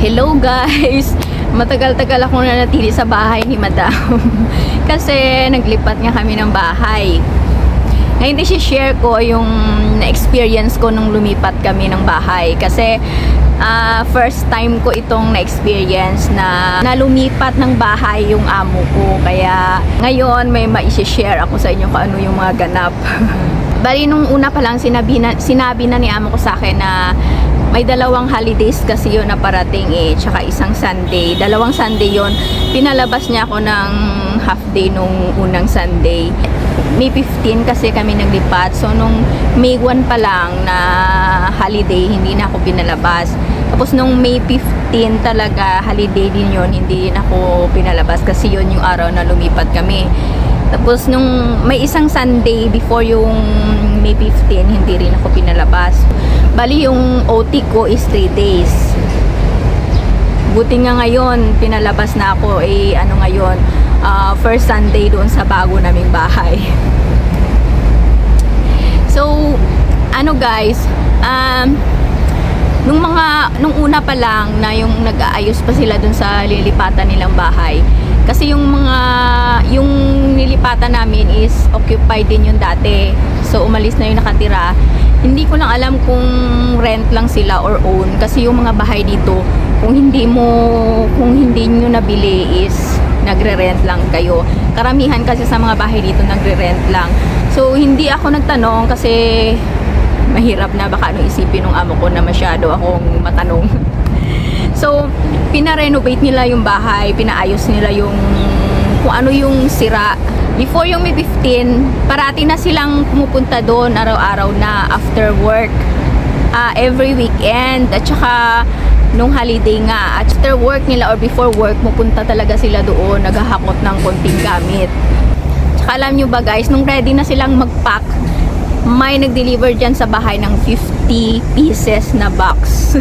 Hello guys! Matagal-tagal ako nanatili sa bahay ni Madam. Kasi naglipat nga kami ng bahay. Ngayon i-share ko yung na-experience ko nung lumipat kami ng bahay. Kasi first time ko itong na-experience na lumipat ng bahay yung amo ko. Kaya ngayon may ma-share ako sa inyo kung ano yung mga ganap. Bali nung una pa lang sinabi na ni amo ko sa akin na may dalawang holidays kasi yun na parating tsaka isang Sunday. Dalawang Sunday yun. Pinalabas niya ako ng half day nung unang Sunday. May 15 kasi kami naglipat. So nung May 1 pa lang na holiday, hindi na ako pinalabas. Tapos nung May 15 talaga, holiday din yun, hindi na ako pinalabas kasi yun yung araw na lumipat kami. Tapos nung may isang Sunday before yung May 15, hindi rin ako pinalabas. Bali yung OT ko is 3 days. Buti nga ngayon, pinalabas na ako ano ngayon, first Sunday doon sa bago naming bahay. So, ano guys, nung una pa lang na yung nag-aayos pa sila doon sa lilipatan nilang bahay. Kasi yung nilipatan namin is occupied din yung dati. So, umalis na yung nakatira. Hindi ko lang alam kung rent lang sila or own. Kasi yung mga bahay dito, kung hindi nyo nabili is nagre-rent lang kayo. Karamihan kasi sa mga bahay dito nagre-rent lang. So, hindi ako nagtanong kasi mahirap na baka ano isipin ng amo ko na masyado akong matanong. So, pina-renovate nila yung bahay, pinaayos nila yung kung ano yung sira. Before yung May 15, parati na silang pumupunta doon araw-araw na after work. Every weekend. At saka nung holiday nga, after work nila or before work, pupunta talaga sila doon, naghahakot ng konting gamit. Tsaka alam nyo ba guys, nung ready na silang mag-pack, may nag-deliver dyan sa bahay ng 50 pieces na box.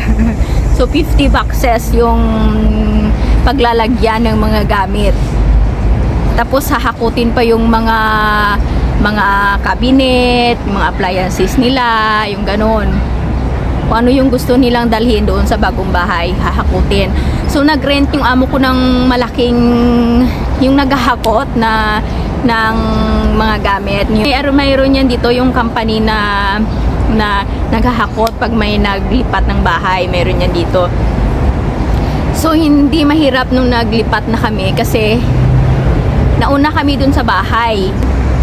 So 50 boxes yung paglalagyan ng mga gamit. Tapos hahakutin pa yung mga cabinet, yung mga appliances nila, yung ganun. Kung ano yung gusto nilang dalhin doon sa bagong bahay, hahakutin. So nag-rent yung amo ko ng malaking, yung naghahakot ng mga gamit. Mayroon yan dito yung company na naghahakot pag may naglipat ng bahay. Mayroon yan dito. So hindi mahirap nung naglipat na kami kasi nauna kami dun sa bahay.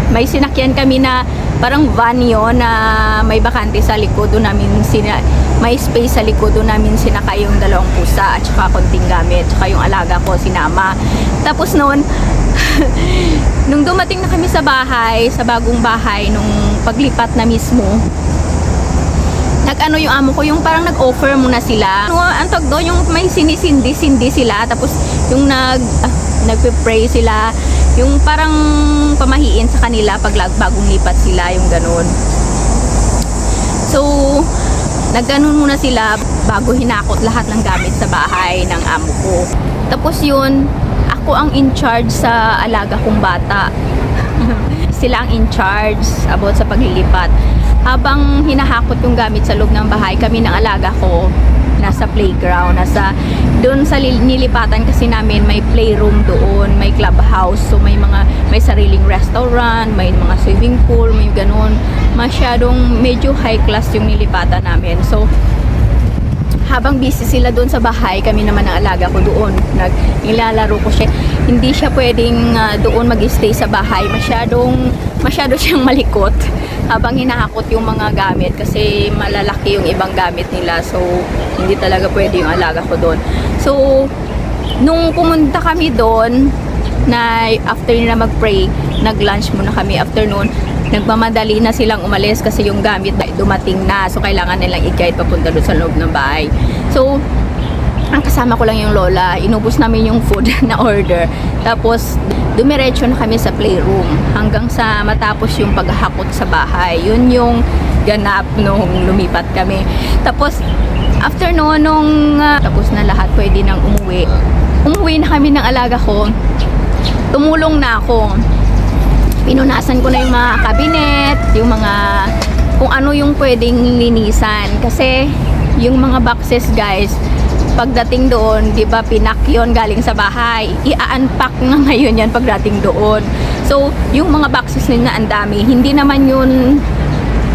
May sinakyan kami na parang van yun na may bakante sa likod. Doon namin may space sa likod. Doon namin sinakay yung dalawang pusa at saka konting gamit. At saka yung alaga ko sinama. Tapos noon nung dumating na kami sa bahay, sa bagong bahay, nung paglipat na mismo, nag-ano yung amo ko, yung parang nag-offer muna sila. Ang tawag doon, yung may sinisindi sila, tapos yung nagpe-pray sila, yung parang pamahiin sa kanila pag bagong lipat sila, yung ganun. So, nag-ganon muna sila bago hinakot lahat ng gamit sa bahay ng amo ko. Tapos yun, ako ang in charge sa alaga kong bata. Sila ang in charge about sa paglilipat. Habang hinahakot yung gamit sa loob ng bahay, kami ng alaga ko nasa playground, doon sa nilipatan kasi namin may playroom doon, may clubhouse, so may sariling restaurant, may mga swimming pool, may ganun. Masyadong medyo high class yung nilipatan namin. So habang busy sila doon sa bahay, kami naman ang alaga ko doon. Nilalaro ko siya. Hindi siya pwedeng doon mag-stay sa bahay. Masyado siyang malikot habang hinahakot yung mga gamit kasi malalaki yung ibang gamit nila. So, hindi talaga pwede yung alaga ko doon. So, nung pumunta kami doon, na after nila mag-pray, nag-lunch muna kami afternoon. Nagmamadali na silang umalis kasi yung gamit dumating na. So, kailangan nilang i-guide papunta doon sa loob ng bahay. So, ang kasama ko lang yung lola. Inubos namin yung food na order. Tapos, dumiretso na kami sa playroom hanggang sa matapos yung paghahakot sa bahay. Yun yung ganap nung lumipat kami. Tapos, after noon, tapos na lahat, pwede nang umuwi. Umuwi na kami ng alaga ko. Tumulong na ako. Pinunasan ko na yung mga cabinet, yung mga kung ano yung pwedeng linisan kasi yung mga boxes guys pagdating doon, di ba, pinak yun galing sa bahay. I-unpack na ngayon yan pagdating doon. So, yung mga boxes nila ang dami. Hindi naman yun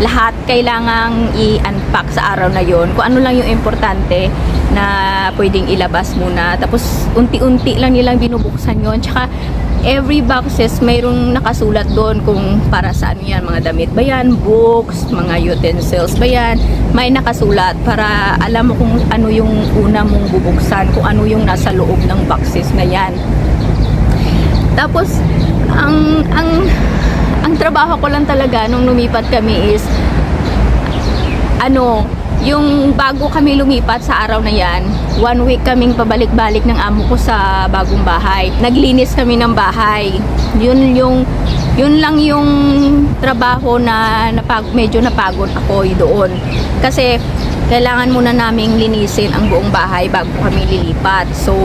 lahat kailangang i-unpack sa araw na yun. Kung ano lang yung importante na pwedeng ilabas muna. Tapos, unti-unti lang nilang binubuksan yun. Tsaka, every boxes mayroong nakasulat doon kung para saan yan, mga damit ba yan, books, mga utensils ba yan, may nakasulat para alam mo kung ano yung una mong bubuksan, kung ano yung nasa loob ng boxes na yan. Tapos ang trabaho ko lang talaga nung lumipat kami is yung bago kami lumipat sa araw na yan, 1 week kaming pabalik-balik ng amo ko sa bagong bahay. Naglinis kami ng bahay. Yun lang yung trabaho na medyo napagod ako doon. Kasi kailangan muna naming linisin ang buong bahay bago kami lilipat. So,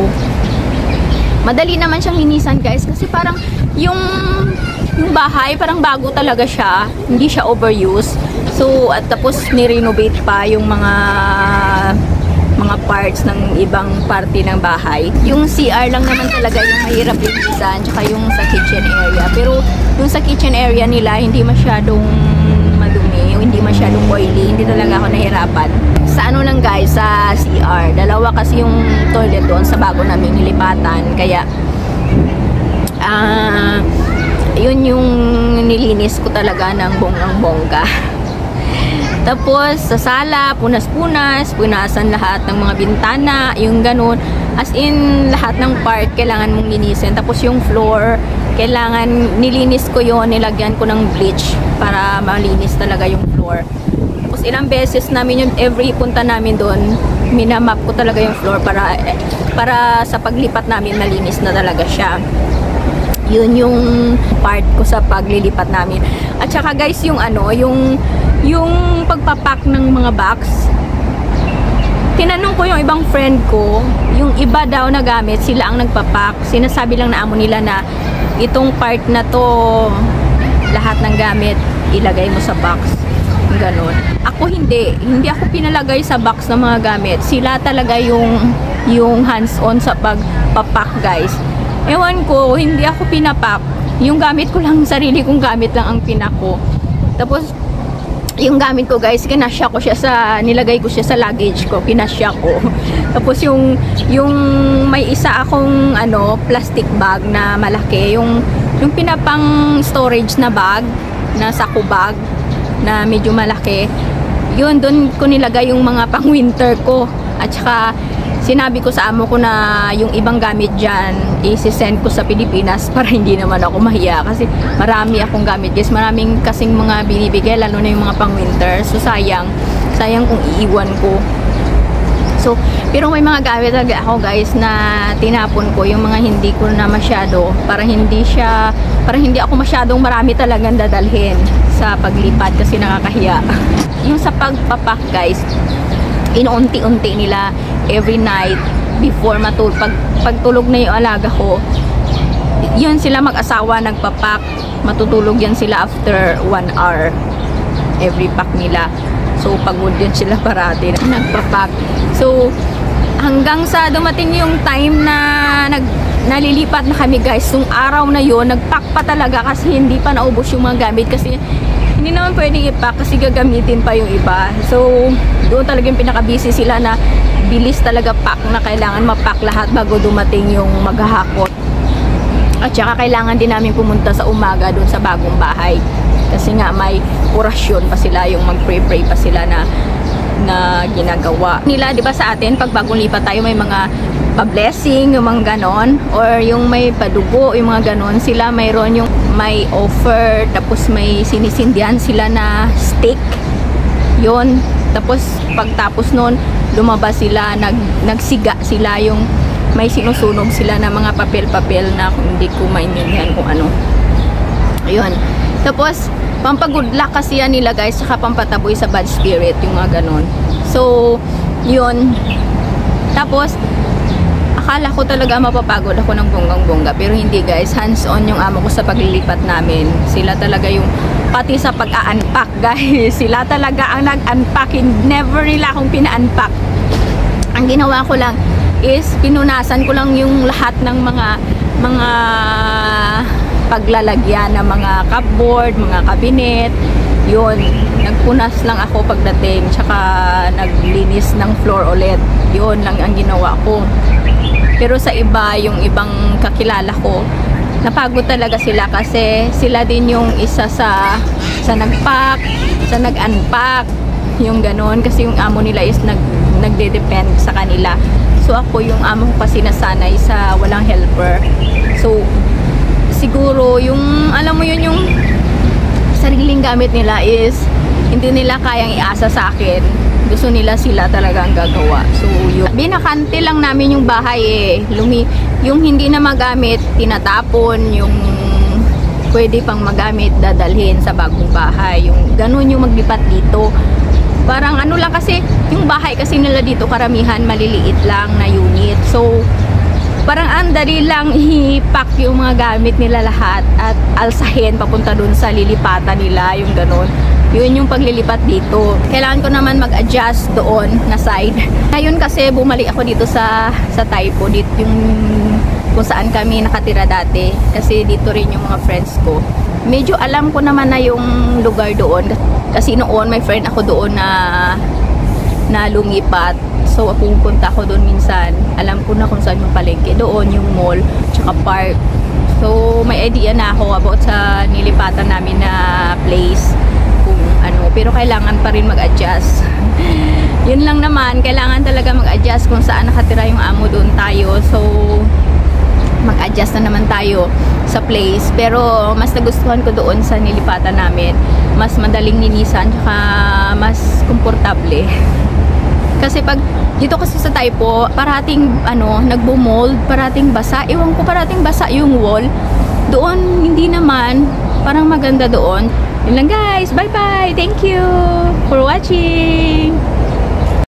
madali naman siyang linisan, guys, kasi parang yung bahay parang bago talaga siya, hindi siya overused. So, at tapos ni-renovate pa yung mga parts ng ibang parte ng bahay. Yung CR lang naman talaga yung mahirap linisan, tsaka yung sa kitchen area. Pero yung sa kitchen area nila, hindi masyadong madumi, hindi masyadong oily, hindi talaga ako nahirapan. Sa lang guys, sa CR. Dalawa kasi yung toilet doon sa bago naming nilipatan. Kaya, yun yung nilinis ko talaga ng bonggang-bongga. Tapos, sa sala, punasan lahat ng mga bintana, yung ganun. As in, lahat ng part, kailangan mong linisin. Tapos, yung floor, kailangan, nilinis ko yon, nilagyan ko ng bleach para malinis talaga yung floor. Tapos, ilang beses namin yun, every punta namin doon, minamap ko talaga yung floor para sa paglipat namin, malinis na talaga siya. Yun yung part ko sa paglilipat namin. At saka guys, yung yung pagpapak ng mga box, tinanong ko yung ibang friend ko, yung iba daw na gamit, sila ang nagpapak. Sinasabi lang na amo nila na itong part na to, lahat ng gamit, ilagay mo sa box. Ganon. Ako hindi ako pinalagay sa box ng mga gamit. Sila talaga yung hands-on sa pagpapak, guys. Ewan ko, hindi ako pinapak. Yung gamit ko lang, sarili kong gamit lang ang pinako. Tapos, yung gamit ko guys, kinasya ko siya nilagay ko siya sa luggage ko, kinasya ko. Tapos yung may isa akong plastic bag na malaki, yung pinapang storage na bag, na sako bag, na medyo malaki. Yun, doon ko nilagay yung mga pang winter ko. At saka, sinabi ko sa amo ko na yung ibang gamit dyan, isi-send ko sa Pilipinas para hindi naman ako mahiya. Kasi marami akong gamit, guys. Maraming kasing mga binibigay, lalo na yung mga pang-winter. So, sayang kung iiwan ko. So, pero may mga gamit talaga ako, guys, na tinapon ko. Yung mga hindi ko na masyado, para hindi ako masyadong marami talagang dadalhin sa paglipat kasi nakakahiya. Yung sa pagpapak, guys, inuunti-unti nila every night before pagtulog na yung alaga ko. Yun sila mag-asawa nagpapak. Matutulog yan sila after 1 hour every pack nila. So pagod yun sila parati na nagpapak. So hanggang sa dumating yung time na nalilipat na kami, guys. Yung araw na yun, nagpack pa talaga kasi hindi pa naubos yung mga gamit, kasi hindi naman pwedeng ipack kasi gagamitin pa yung iba. So, doon talagang pinaka-busy sila na bilis talaga pack, na kailangan mapack lahat bago dumating yung maghahakot. At saka kailangan din namin pumunta sa umaga doon sa bagong bahay. Kasi nga may orasyon pa sila, yung mag-pray pa sila na ginagawa nila. Diba sa atin, pag bagong lipat tayo, may mga pa-blessing, yung mga ganon, or yung may padugo, yung mga ganon. Sila mayroon yung may offer, tapos may sinisindihan sila na steak. Yun. Tapos pagtapos nun, lumabas sila, nagsiga sila, yung may sinusunog sila na mga papel-papel na hindi ko maintindihan kung ano. Ayun. Tapos pampag-good luck kasi yan nila, guys, saka pampataboy sa bad spirit, yung mga ganon. So, yun. Tapos akala ko talaga mapapagod ako ng bonggang-bongga, pero hindi, guys. Hands-on yung amo ko sa paglilipat namin. Sila talaga yung, pati sa pag-a-unpack, guys. Sila talaga ang nag-unpack. Never nila akong pina-unpack. Ang ginawa ko lang is pinunasan ko lang yung lahat ng mga paglalagyan ng mga cupboard, mga cabinet. Yun, nagpunas lang ako pagdating, tsaka naglinis ng floor ulit. Yun lang ang ginawa ko. Pero sa iba, yung ibang kakilala ko, napagod talaga sila kasi sila din yung isa sa nag-pack, sa nag-unpack, yung ganon, kasi yung amo nila is nagde-depend sa kanila. So ako, yung amo ko kasi nasanay sa walang helper. So siguro yung alam mo yun, yung sariling gamit nila is hindi nila kayang iasa sa akin. Gusto nila sila talaga ang gagawa. So yun, binakante lang namin yung bahay yung hindi na magamit tinatapon, yung pwede pang magamit dadalhin sa bagong bahay. Yung ganun yung maglipat dito. Parang ano lang, kasi yung bahay kasi nila dito karamihan maliliit lang na unit. So parang andali lang i-pack yung mga gamit nila lahat at alsahin papunta dun sa lilipatan nila, yung ganun. Yun yung paglilipat dito. Kailangan ko naman mag-adjust doon na side. Ngayon kasi bumalik ako dito sa Taipo, dito yung kung saan kami nakatira dati. Kasi dito rin yung mga friends ko. Medyo alam ko naman na yung lugar doon. Kasi noon may friend ako doon na lumipat. So pupunta ako doon minsan. Alam ko na kung saan yung palengke. Doon yung mall, tsaka park. So may idea na ako about sa nilipatan namin na place. Kung ano, pero kailangan pa rin mag-adjust. Yun lang naman, kailangan talaga mag-adjust kung saan nakatira yung amo, doon tayo. So mag-adjust na naman tayo sa place. Pero mas nagustuhan ko doon sa nilipatan namin. Mas madaling linisan, tsaka mas komportable. Kasi pag dito kasi sa Taipo, parating nagbo-mold, parating basa. Ewan ko, parating basa yung wall. Doon hindi naman, parang maganda doon. Yun lang guys, bye bye. Thank you for watching.